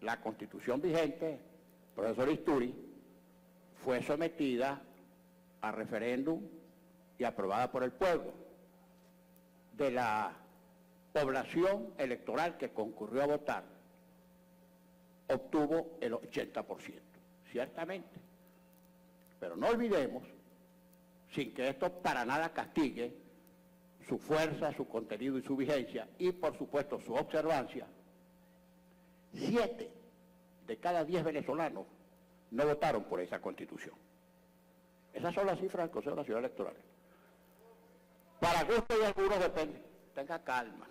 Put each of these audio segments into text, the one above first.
la Constitución vigente, profesor Isturi, fue sometida a referéndum y aprobada por el pueblo. De la población electoral que concurrió a votar, obtuvo el 80%, ciertamente. Pero no olvidemos, sin que esto para nada castigue su fuerza, su contenido y su vigencia, y por supuesto su observancia, 7 de cada 10 venezolanos no votaron por esa Constitución. Esas son las cifras del Consejo Nacional Electoral. Para gusto de algunos depende, tenga calma.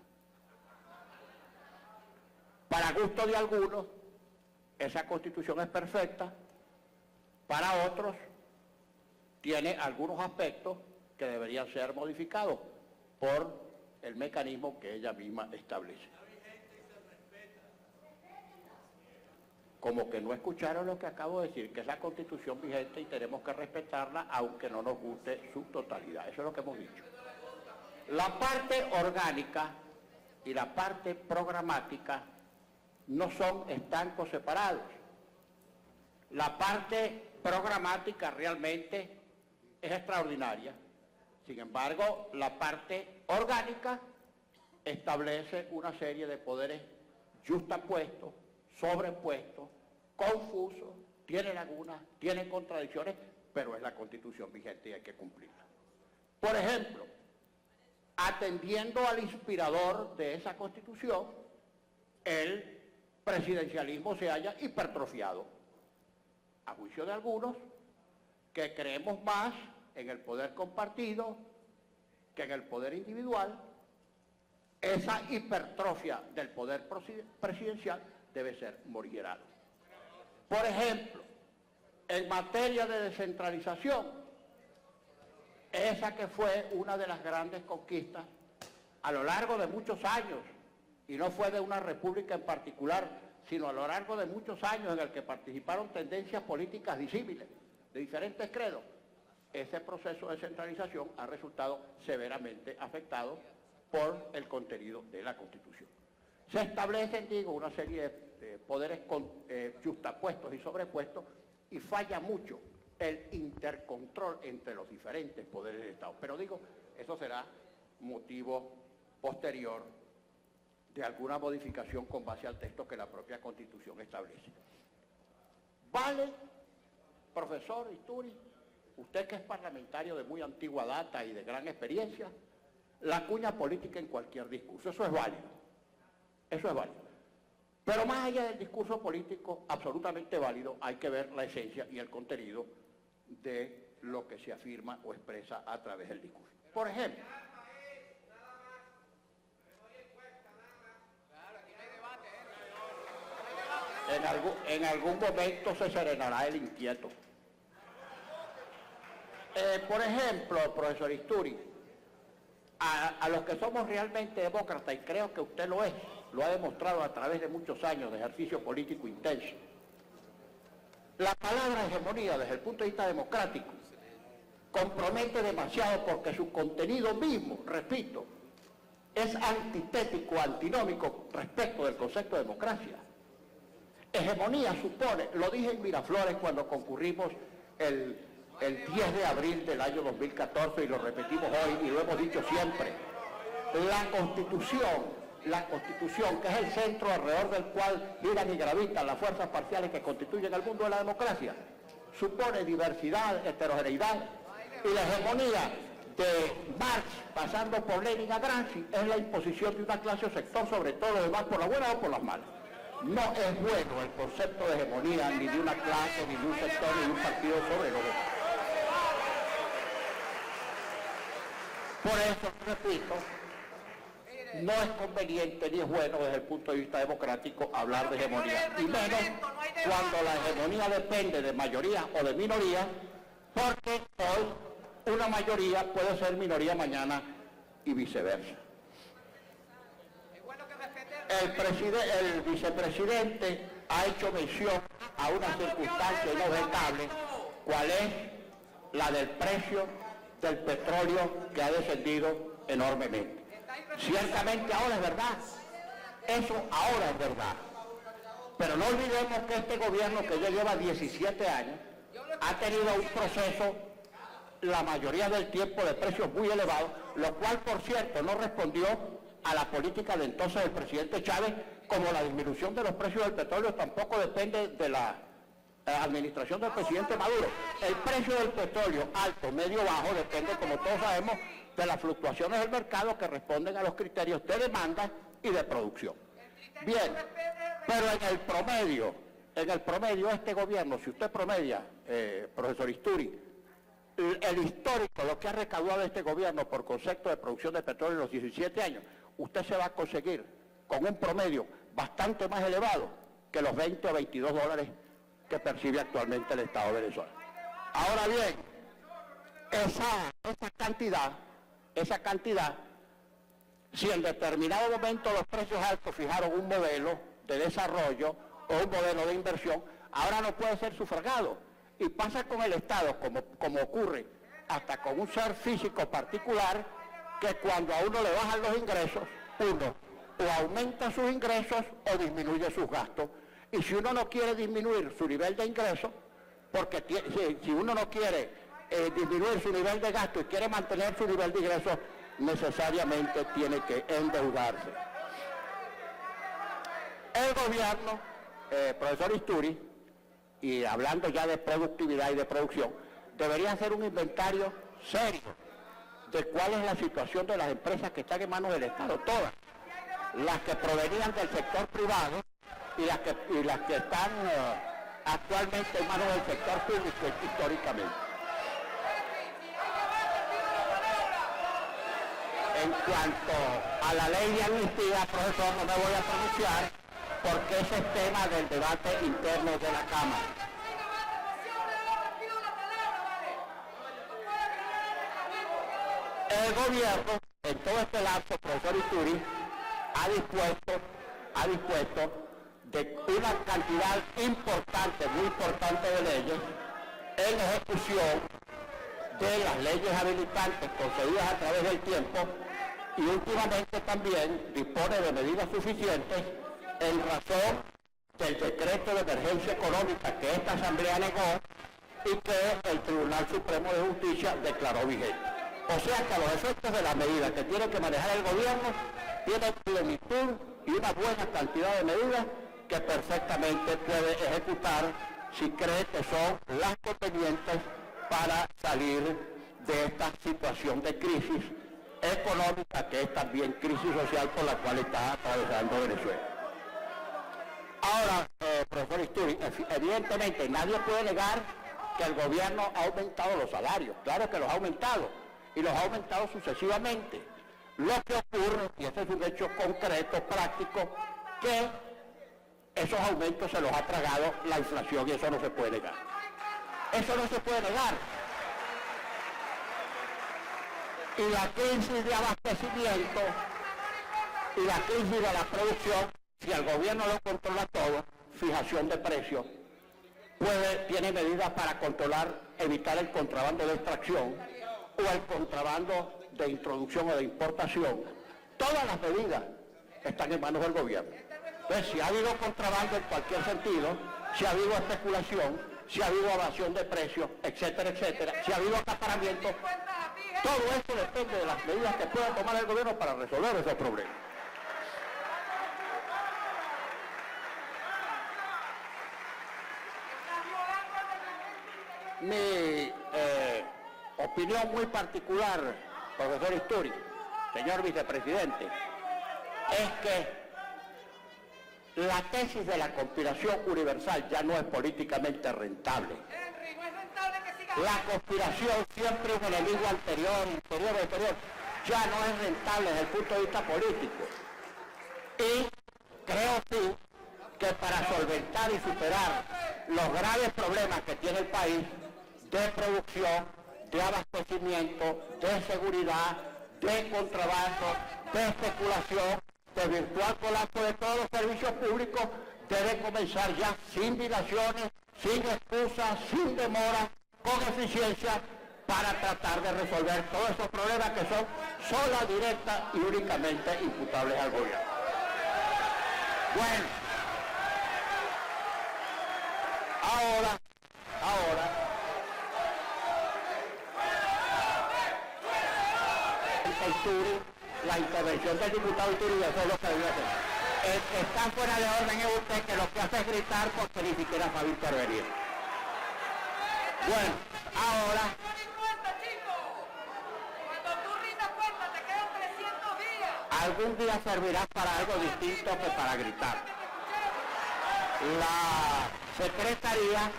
Para gusto de algunos, esa Constitución es perfecta, para otros tiene algunos aspectos que deberían ser modificados por el mecanismo que ella misma establece. Como que no escucharon lo que acabo de decir, que es la Constitución vigente y tenemos que respetarla aunque no nos guste su totalidad. Eso es lo que hemos dicho. La parte orgánica y la parte programática no son estancos separados. La parte programática realmente es extraordinaria. Sin embargo, la parte orgánica establece una serie de poderes yuxtapuestos, sobrepuestos, confusos, tiene lagunas, tiene contradicciones, pero es la Constitución vigente y hay que cumplirla. Por ejemplo, atendiendo al inspirador de esa Constitución, el presidencialismo se haya hipertrofiado, a juicio de algunos, que creemos más en el poder compartido que en el poder individual. Esa hipertrofia del poder presidencial debe ser morigerada. Por ejemplo, en materia de descentralización, esa que fue una de las grandes conquistas a lo largo de muchos años, y no fue de una república en particular, sino a lo largo de muchos años en el que participaron tendencias políticas disímiles, de diferentes credos, ese proceso de centralización ha resultado severamente afectado por el contenido de la Constitución. Se establecen, digo, una serie de poderes yuxtapuestos y sobrepuestos y falla mucho el intercontrol entre los diferentes poderes del Estado. Pero digo, eso será motivo posterior de alguna modificación con base al texto que la propia Constitución establece. ¿Vale, profesor Isturi, usted que es parlamentario de muy antigua data y de gran experiencia, la cuña política en cualquier discurso? Eso es válido. Eso es válido. Pero más allá del discurso político, absolutamente válido, hay que ver la esencia y el contenido de lo que se afirma o expresa a través del discurso. Por ejemplo, en algún momento se serenará el inquieto. Por ejemplo, profesor Isturi, a los que somos realmente demócratas, y creo que usted lo es, lo ha demostrado a través de muchos años de ejercicio político intenso, la palabra hegemonía desde el punto de vista democrático compromete demasiado porque su contenido mismo, repito, es antitético, antinómico respecto del concepto de democracia. Hegemonía supone, lo dije en Miraflores cuando concurrimos el 10 de abril del año 2014 y lo repetimos hoy y lo hemos dicho siempre, la Constitución, que es el centro alrededor del cual giran y gravitan las fuerzas parciales que constituyen el mundo de la democracia, supone diversidad, heterogeneidad, y la hegemonía de Marx, pasando por Lenin a Gramsci, es la imposición de una clase o sector sobre todo los demás por las buenas o por las malas. No es bueno el concepto de hegemonía ni de una clase, ni de un sector, ni de un partido sobre los demás. Por eso, repito, no es conveniente ni es bueno desde el punto de vista democrático hablar de hegemonía, y menos cuando la hegemonía depende de mayoría o de minoría, porque hoy una mayoría puede ser minoría mañana y viceversa. El vicepresidente ha hecho mención a una circunstancia inobjetable, cual es la del precio del petróleo que ha descendido enormemente. Ciertamente ahora es verdad, eso ahora es verdad, Pero no olvidemos que este gobierno, que ya lleva 17 años, ha tenido un proceso, la mayoría del tiempo, de precios muy elevados, lo cual, por cierto, no respondió a la política de entonces del presidente Chávez, como la disminución de los precios del petróleo tampoco depende de la administración del presidente Maduro. El precio del petróleo, alto, medio, bajo, depende, como todos sabemos, de las fluctuaciones del mercado que responden a los criterios de demanda y de producción. Bien, pero en el promedio este gobierno, si usted promedia, profesor Isturi, el histórico, lo que ha recaudado este gobierno por concepto de producción de petróleo en los 17 años, usted se va a conseguir con un promedio bastante más elevado que los 20 o 22 dólares que percibe actualmente el Estado de Venezuela. Ahora bien, esa cantidad, si en determinado momento los precios altos fijaron un modelo de desarrollo o un modelo de inversión, ahora no puede ser sufragado. Y pasa con el Estado, como ocurre hasta con un ser físico particular, que cuando a uno le bajan los ingresos, uno o aumenta sus ingresos o disminuye sus gastos. Y si uno no quiere disminuir su nivel de ingresos, porque si uno no quiere disminuir su nivel de gasto y quiere mantener su nivel de ingresos, necesariamente tiene que endeudarse. El gobierno, profesor Isturi, y hablando ya de productividad y de producción, debería hacer un inventario serio de cuál es la situación de las empresas que están en manos del Estado, todas, las que provenían del sector privado y las que están actualmente en manos del sector público históricamente. En cuanto a la ley de amnistía, profesor, no me voy a pronunciar porque ese es tema del debate interno de la Cámara. El gobierno, en todo este lapso, profesor Isturi, ha dispuesto de una cantidad importante, muy importante de leyes en ejecución de las leyes habilitantes concedidas a través del tiempo, y últimamente también dispone de medidas suficientes en razón del decreto de emergencia económica que esta Asamblea negó y que el Tribunal Supremo de Justicia declaró vigente. O sea que a los efectos de las medidas que tiene que manejar el gobierno, tiene plenitud y una buena cantidad de medidas que perfectamente puede ejecutar si cree que son las convenientes para salir de esta situación de crisis económica, que es también crisis social por la cual está atravesando Venezuela. Ahora, profesor Isturi, evidentemente nadie puede negar que el gobierno ha aumentado los salarios. Claro que los ha aumentado, y los ha aumentado sucesivamente. Lo que ocurre, y este es un hecho concreto, práctico, que esos aumentos se los ha tragado la inflación, y eso no se puede negar. Eso no se puede negar. Y la crisis de abastecimiento y la crisis de la producción, si el gobierno lo controla todo, fijación de precios, tiene medidas para controlar, evitar el contrabando de extracción o el contrabando de introducción o de importación. Todas las medidas están en manos del gobierno. Entonces, si ha habido contrabando en cualquier sentido, si ha habido especulación, si ha habido evasión de precios, etcétera, etcétera, si ha habido acaparamiento, todo esto depende de las medidas que pueda tomar el gobierno para resolver esos problemas. Mi opinión muy particular, profesor Isturi, señor vicepresidente, es que la tesis de la conspiración universal ya no es políticamente rentable. La conspiración, siempre un enemigo anterior, inferior, ya no es rentable desde el punto de vista político. Y creo sí que para solventar y superar los graves problemas que tiene el país de producción, de abastecimiento, de seguridad, de contrabando, de especulación, de virtual colapso de todos los servicios públicos, debe comenzar ya sin dilaciones, sin excusas, sin demora, con eficiencia, para tratar de resolver todos esos problemas que son sola, directa y únicamente imputables al gobierno. Bueno, Ahora, el Turi, la intervención del diputado Turi, eso es lo que debe hacer. Está fuera de orden es usted, que lo que hace es gritar porque ni siquiera sabe intervenir. Bueno, ahora... Algún día servirá para algo distinto que para gritar. La Secretaría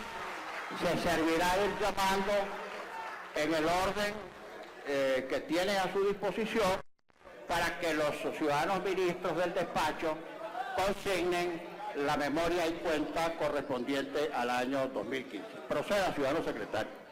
se servirá de ir llamando en el orden que tiene a su disposición para que los ciudadanos ministros del despacho consignen la memoria y cuenta correspondiente al año 2015. Proceda, ciudadano secretario.